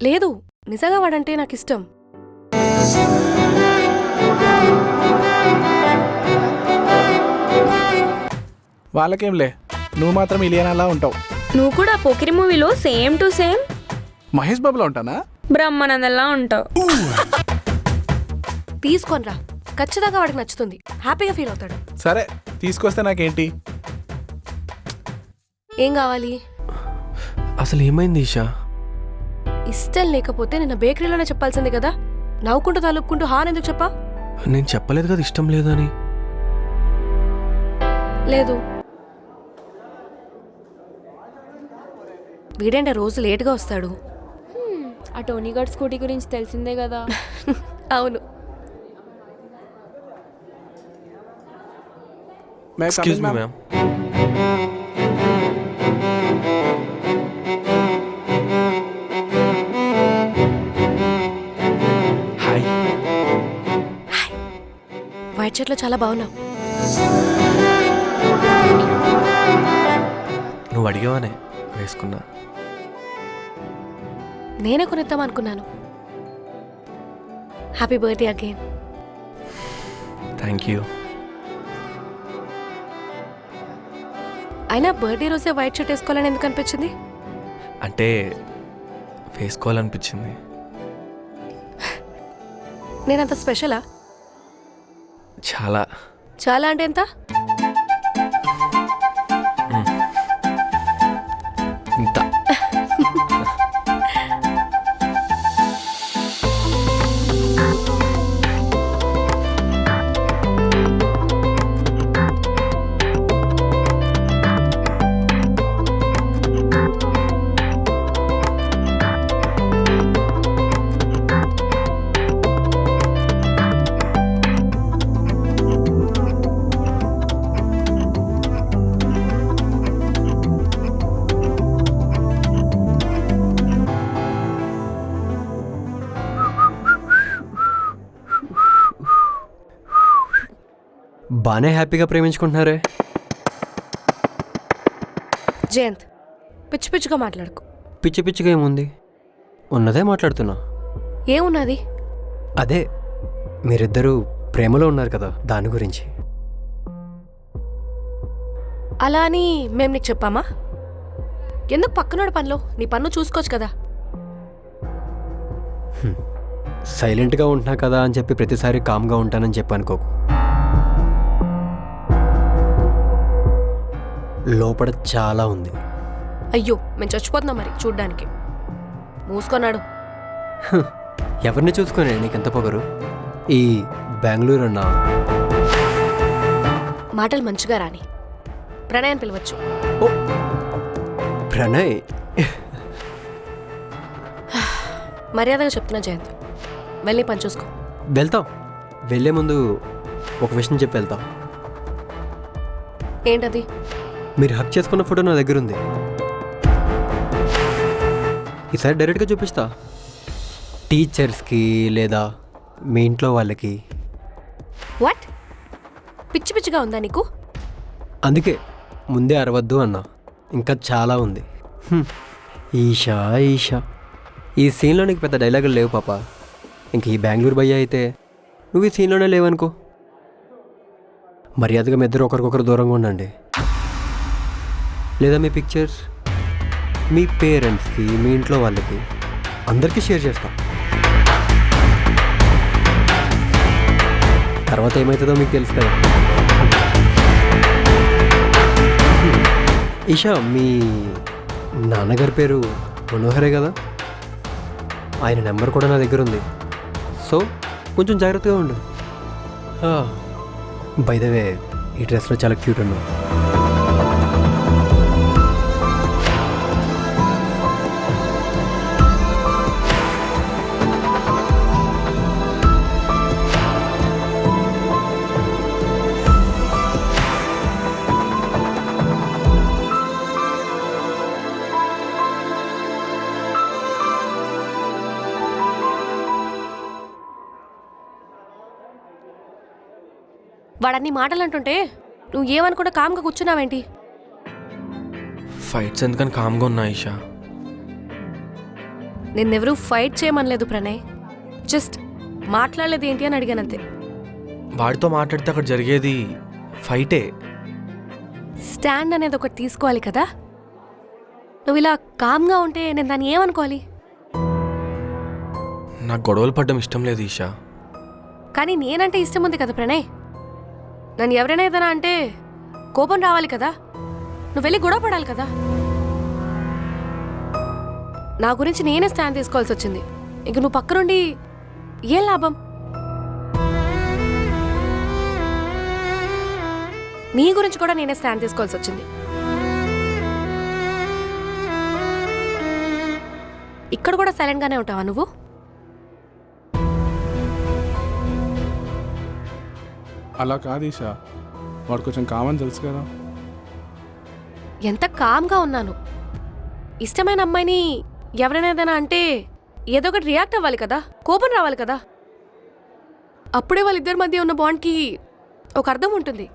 లేదు, నిజంగా వాడంటే నాకు ఇష్టం. వాళ్ళకేంలే, నువ్వు మాత్రం ఇలియనాలా ఉంటావు. నువ్వు కూడా పోకిరి మూవీలో సేమ్ టు సేమ్ మహేష్ బాబులో ఉంటానా? బ్రహ్మానందంలా ఉంటావు. తీసుకొనిరా, ఖచ్చితంగా వాడికి నచ్చుతుంది, హ్యాపీగా ఫీల్ అవుతాడు. సరే తీసుకొస్తే నాకేంటి? ఏం కావాలి? అసలు ఏమైంది ఈషా? ఇష్టం లేకపోతే నిన్న బేకరీలోనే చెప్పాల్సింది కదా. నవ్వుకుంటూ తలుపుకుంటూ హాన్ ఎందుకు చెప్పా? నేను చెప్పలేదు కదా ఇష్టం లేదని. లేదు, వీడేంటే రోజు లేటుగా వస్తాడు. ఆ టోనీ గార్డ్ స్కూటీ గురించి తెలిసిందే కదా. అవును. Excuse me ma'am. Hi. White షర్ట్లో చాలా బాగున్నావు. నువ్వు అడిగావనే వేసుకున్నా. నేనే కొనిద్దాం అనుకున్నాను. Happy birthday again. Thank you. అయినా బర్త్డే రోజే వైట్ షర్ట్ వేసుకోవాలని ఎందుకు అనిపించింది? అంటే వేసుకోవాలనిపించింది. నేనంత స్పెషలా? చాలా. చాలా అంటే ఎంత? ఇంత. బాగానే హ్యాపీగా ప్రేమించుకుంటున్నారే. జయంత్, పిచ్చి పిచ్చిగా మాట్లాడుకో. పిచ్చి పిచ్చిగా ఏముంది, ఉన్నదే మాట్లాడుతున్నా. ఏమున్నది? అదే మీరిద్దరూ ప్రేమలో ఉన్నారు కదా, దాని గురించి. అలా అని మేము నీకు చెప్పామా? ఎందుకు పక్కనోడు పనిలో నీ పన్ను చూసుకోవచ్చు కదా. సైలెంట్గా ఉంటున్నా కదా అని చెప్పి ప్రతిసారి కామ్గా ఉంటానని చెప్పి అనుకోకు. లోపల చాలా ఉంది. అయ్యో, మేము చచ్చిపోతున్నాం మరి చూడ్డానికి. మూసుకొన్నాడు. ఎవరిని చూసుకొని నీకెంత పొగరు? ఈ బెంగళూరు అన్నా. మాటలు మంచిగా రాని. ప్రణయ్ అని పిలవచ్చు. ఓ ప్రణయ్. మర్యాదగా చెప్తున్నా జయంత్, వెళ్ళి పని చూసుకో. వెళ్తాం. వెళ్ళే ముందు ఒక విషయం చెప్పి వెళ్తాం. ఏంటది? మీరు హక్ చేసుకున్న ఫోటో నా దగ్గర ఉంది. ఈసారి డైరెక్ట్గా చూపిస్తా. టీచర్స్కి లేదా మీ ఇంట్లో వాళ్ళకి. వాట్? పిచ్చి పిచ్చిగా ఉందా నీకు? అందుకే ముందే అరవద్దు అన్నా. ఇంకా చాలా ఉంది. ఈషా ఈషా. ఈ సీన్లో నీకు పెద్ద డైలాగులు లేవు పాప. ఇంక ఈ బెంగళూరు భయ్య అయితే నువ్వు ఈ సీన్లోనే లేవనుకో. మర్యాదగా మీ ఇద్దరు ఒకరికొకరు దూరంగా ఉండండి. లేదా మీ పిక్చర్స్ మీ పేరెంట్స్కి, మీ ఇంట్లో వాళ్ళకి అందరికీ షేర్ చేస్తా. తర్వాత ఏమవుతుందో మీకు తెలుసు కదా. ఈషా, మీ నాన్నగారి పేరు మనోహరే కదా? ఆయన నెంబర్ కూడా నా దగ్గర ఉంది. సో కొంచెం జాగ్రత్తగా ఉండు. బై ద వే, ఈ డ్రెస్లో చాలా క్యూట్ ఉన్నావు. వాడన్ని మాటలు అంటుంటే నువ్వు ఏమనుకుంటా కామ్గా కూర్చున్నావేంటి? ఫైట్స్ ఎందుకని కామ్గా ఉన్నా ఈషా? నిన్నెవరూ ఫైట్ చేయమనలేదు ప్రణయ్. జస్ట్ మాట్లాడలేదు ఏంటి అని అడిగానంతే. వాడితో మాట్లాడితే అక్కడ జరిగేది ఫైటే. స్టాండ్ అనేది ఒకటి తీసుకోవాలి కదా. నువ్వు ఇలా కామ్గా ఉంటే నేను దాన్ని ఏమనుకోవాలి? నాకు గొడవలు పడ్డం ఇష్టం లేదు ఈషా. కానీ నేనంటే ఇష్టం ఉంది కదా ప్రణయ్. నన్ను ఎవరైనా ఏదైనా అంటే కోపం రావాలి కదా. నువ్వు వెళ్ళి గొడవ పడాలి కదా. నా గురించి నేనే స్టాండ్ తీసుకోవాల్సి వచ్చింది. ఇంక నువ్వు పక్కనుండి ఏం లాభం? నీ గురించి కూడా నేనే స్టాండ్ తీసుకోవాల్సి వచ్చింది. ఇక్కడ కూడా సైలెంట్గానే ఉంటావా నువ్వు? అలా కాదు ఈషా, వాడు కొంచెం కామని తెలుసు కదా. ఎంత కామ్గా ఉన్నాను. ఇష్టమైన అమ్మాయిని ఎవరైనా ఏదైనా అంటే ఏదో ఒకటి రియాక్ట్ అవ్వాలి కదా, కోపం రావాలి కదా. అప్పుడే వాళ్ళిద్దరి మధ్య ఉన్న బాండ్కి ఒక అర్థం ఉంటుంది.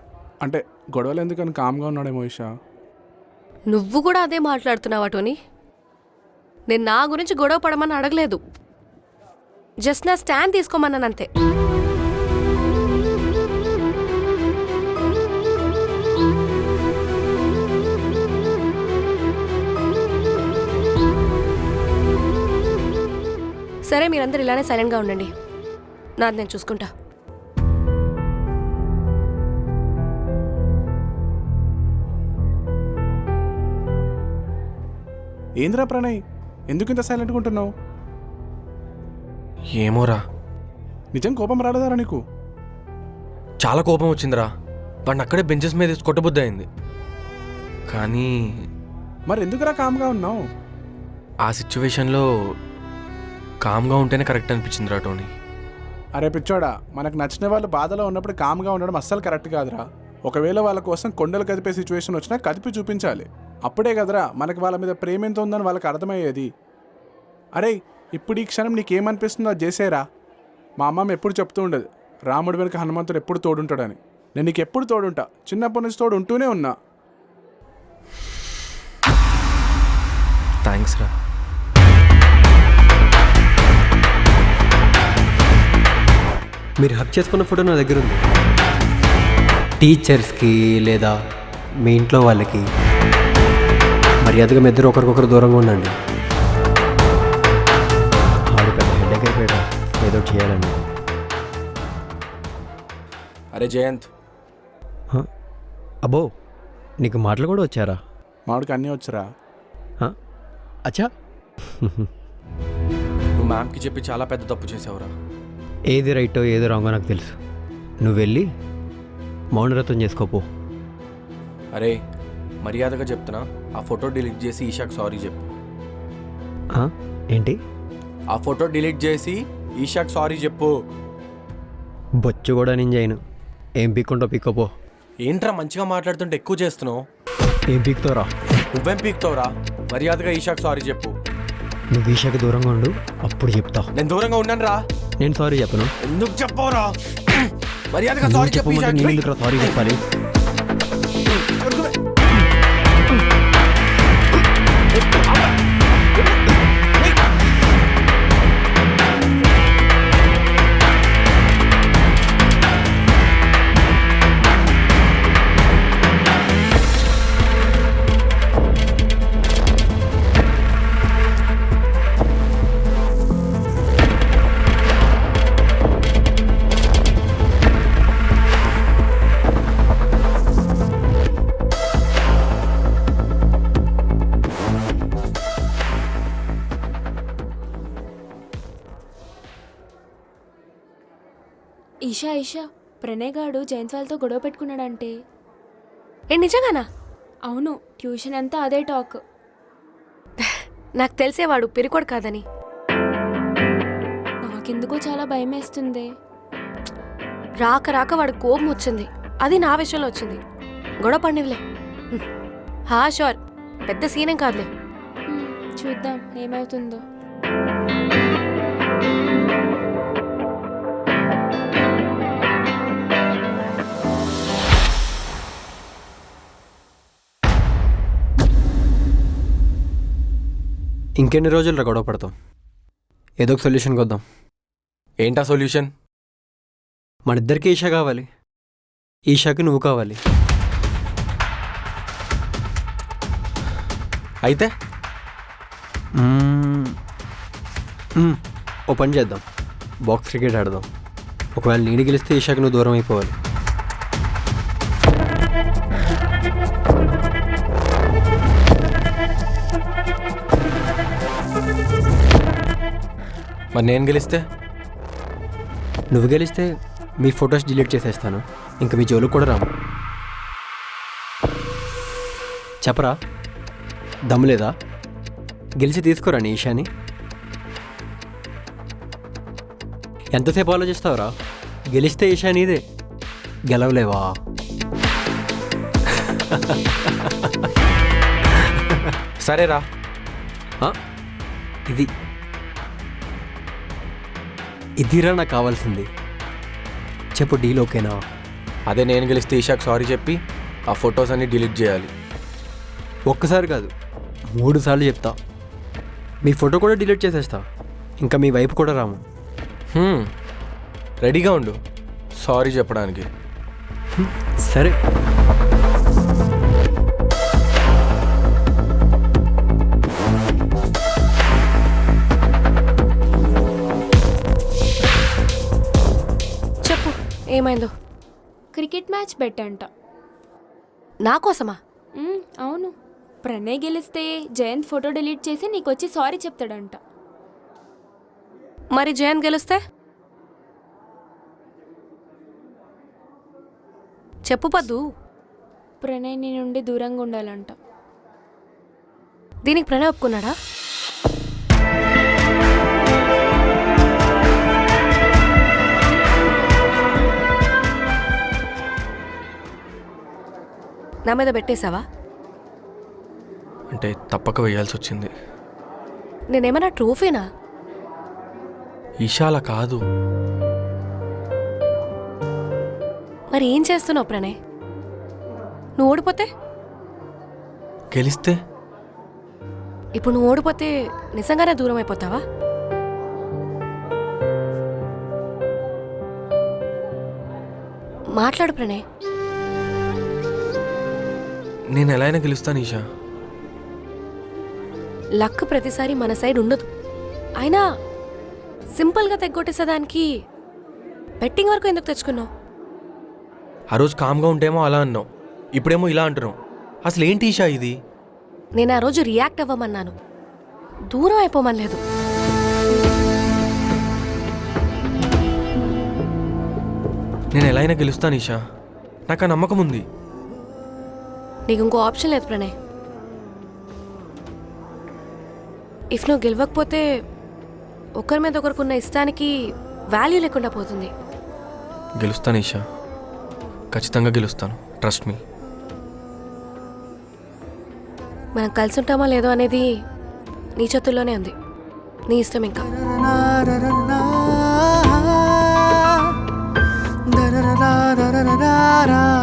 అంటే గొడవలు ఎందుకని కామ్గా ఉన్నాడేమో ఈషా. నువ్వు కూడా అదే మాట్లాడుతున్నావా టోనీ? నేను నా గురించి గొడవ పడమని అడగలేదు. జస్ట్ నా స్టాండ్ తీసుకోమన్నాను అంతే. సరే, మీరందరూ ఇలానే సైలెంట్గా ఉండండి. నాది నేను చూసుకుంటా. ఏంద్రా ప్రణయ్, ఎందుకు ఇంత సైలెంట్గా ఉంటున్నావు? ఏమోరా, నిజం కోపం రాలేదారా నీకు? చాలా కోపం వచ్చిందిరా. వాడిని అక్కడే బెంచెస్ మీద వేసి కొట్టబుద్ధి అయింది. కానీ మరి ఎందుకురా కామ్గా ఉన్నావు? ఆ సిచ్యువేషన్లో కామ్గా ఉంటేనే కరెక్ట్ అనిపించిందిరా టోనీ. అరే పిచ్చోడా, మనకు నచ్చిన వాళ్ళు బాధలో ఉన్నప్పుడు కామ్గా ఉండడం అస్సలు కరెక్ట్ కాదురా. ఒకవేళ వాళ్ళ కోసం కొండలు కదిపే సిచ్యువేషన్ వచ్చినా కదిపి చూపించాలి. అప్పుడే కదరా మనకి వాళ్ళ మీద ప్రేమ ఎంత ఉందని వాళ్ళకి అర్థమయ్యేది. అరే, ఇప్పుడు ఈ క్షణం నీకేమనిపిస్తుందో అది చేసేరా. మా అమ్మమ్మ ఎప్పుడు చెప్తూ ఉండదు, రాముడి వెనుక హనుమంతుడు ఎప్పుడు తోడుంటాడని. నేను నీకు ఎప్పుడు తోడుంటా, చిన్నప్పటి నుంచి తోడు ఉంటూనే ఉన్నా. థ్యాంక్స్ రా. మీరు హక్ చేసుకున్న ఫోటో నా దగ్గర ఉంది. టీచర్స్కి లేదా మీ ఇంట్లో వాళ్ళకి మర్యాదగా మీ ఇద్దరు ఒకరికొకరు దూరంగా ఉండండి. ఆడు పెద్ద హెడ్ఏక్ అయిపోయాడు, ఏదో చేయాలండి. అరే జయంత్, అబ్బో, నీకు మాటలు కూడా వచ్చారా? మామిడికి అన్నీ వచ్చరా? అచ్చా, నువ్వు మ్యామ్కి చెప్పి చాలా పెద్ద తప్పు చేసావురా. ఏది రైటో ఏది రాంగో నాకు తెలుసు. నువ్వు వెళ్ళి మౌనవ్రతం చేసుకోపో. అరే మర్యాదగా చెప్తున్నా, ఆ ఫోటో డిలీట్ చేసి ఈషాకి సారీ చెప్పు. ఏంటి? ఆ ఫోటో డిలీట్ చేసి ఈషాకి సారీ చెప్పు. బొచ్చు కూడా నేను చేయను. ఏం పీక్కుంటో పీక్కోపో. ఏంట్రా మంచిగా మాట్లాడుతుంటే ఎక్కువ చేస్తున్నావు? ఏం పీక్తావురా? నువ్వేం పీక్తావురా? మర్యాదగా ఈషాకి సారీ చెప్పు. నువ్వు ఈషాకి దూరంగా ఉండు, అప్పుడు చెప్తా. నేను దూరంగా ఉన్నాను రా. నేను సారీ చెప్పను. ఎందుకు చెప్పవురా? మర్యాదగా సారీ చెప్పు. నేను ఎందుకు సారీ చెప్పాలి? ఈషా ఈషా, ప్రణయ్ గాడు జయంత్ వాళ్ళతో గొడవ పెట్టుకున్నాడంటే. ఏ నిజంగానా? అవును, ట్యూషన్ అంతా అదే టాక్. నాకు తెలిసేవాడు పిరికోడు కాదని. నాకెందుకో చాలా భయం వేస్తుంది. రాక రాక వాడు కోపం వచ్చింది, అది నా విషయంలో వచ్చింది. గొడవ పడినవిలే. షూర్, పెద్ద సీనేం కాదులే. చూద్దాం ఏమవుతుందో. ఇంకెన్ని రోజులు గొడవ పడతాం? ఏదో ఒక సొల్యూషన్కి వద్దాం. ఏంటా సొల్యూషన్? మన ఇద్దరికి ఈషా కావాలి, ఈషాకి నువ్వు కావాలి. అయితే ఓ పని చేద్దాం, బాక్స్ క్రికెట్ ఆడదాం. ఒకవేళ నేను గెలిస్తే ఈషాకి నువ్వు దూరం అయిపోవాలి. మరి నేను గెలిస్తే? నువ్వు గెలిస్తే మీ ఫొటోస్ డిలీట్ చేసేస్తాను, ఇంకా మీ జోలికి కూడా రాము. చెప్పరా, దమ్ము లేదా? గెలిచి తీసుకోరా నీ ఈషాని. ఎంతసేపు ఆలోచిస్తావురా? గెలిస్తే ఈషా నీదే, గెలవలేవా? సరేరా. ఆ? ఇదిరా నాకు కావాల్సింది. చెప్పు, డీల్ ఓకేనా? అదే నేను గెలిస్తే ఈషాకి సారీ చెప్పి ఆ ఫొటోస్ అన్ని డిలీట్ చేయాలి. ఒక్కసారి కాదు, 3 సార్లు చెప్తా. మీ ఫోటో కూడా డిలీట్ చేసేస్తా, ఇంకా మీ వైపు కూడా రాము. రెడీగా ఉండు సారీ చెప్పడానికి. సరే. చెప్పు, ఏమైందో? క్రికెట్ మ్యాచ్ పెట్టంట. నా కోసమా? అవును. ప్రణయ్ గెలిస్తే జయంత్ ఫోటో డిలీట్ చేసి నీకొచ్చి సారీ చెప్తాడంట. మరి జయంత్ గెలిస్తే? చెప్పు పద్దు. ప్రణయ్ నీ నుండి దూరంగా ఉండాలంట. దీనికి ప్రణయ్ ఒప్పుకున్నాడా? నా మీద పెట్టేశావా? అంటే తప్పక వేయాల్సి వచ్చింది. నేనేమన్నా ట్రోఫీనా? ఈషాల కాదు. మరి ఏం చేస్తున్నావు ప్రణయ్? నువ్వు ఓడిపోతే? గెలిస్తే? ఇప్పుడు నువ్వు ఓడిపోతే నిజంగానే దూరం అయిపోతావా? మాట్లాడు ప్రణయ్. నేను ఎలా అయినా గెలుస్తాను ఈషా. లక్ ప్రతిసారి మన సైడ్ ఉండదు. అయినా సింపుల్గా తెగ్గొట్టేసేదానికి బెట్టింగ్ వరకు ఎందుకు తెచ్చుకున్నావు? ఆ రోజు కామ్గా ఉంటేమో అలా అన్నావు, ఇప్పుడేమో ఇలా అంటున్నావు. అసలు ఏంటి ఈషా ఇది? నేను ఆ రోజు రియాక్ట్ అవ్వమన్నాను, దూరం అయిపోమనలేదు. నేను ఎలా అయినా గెలుస్తాను ఈషా, నాకు ఆ నమ్మకం ఉంది. నీకు ఇంకో ఆప్షన్ లేదు ప్రణయ్. ఇఫ్ నువ్వు గెలవకపోతే ఒకరి మీద ఒకరికున్న ఇష్టానికి వాల్యూ లేకుండా పోతుంది. గెలుస్తాను ఈషా, ఖచ్చితంగా గెలుస్తాను, ట్రస్ట్ మీ. మనం కలిసి ఉంటామా లేదో అనేది నీ చేతుల్లోనే ఉంది, నీ ఇష్టం. ఇంకా da da da da da da da da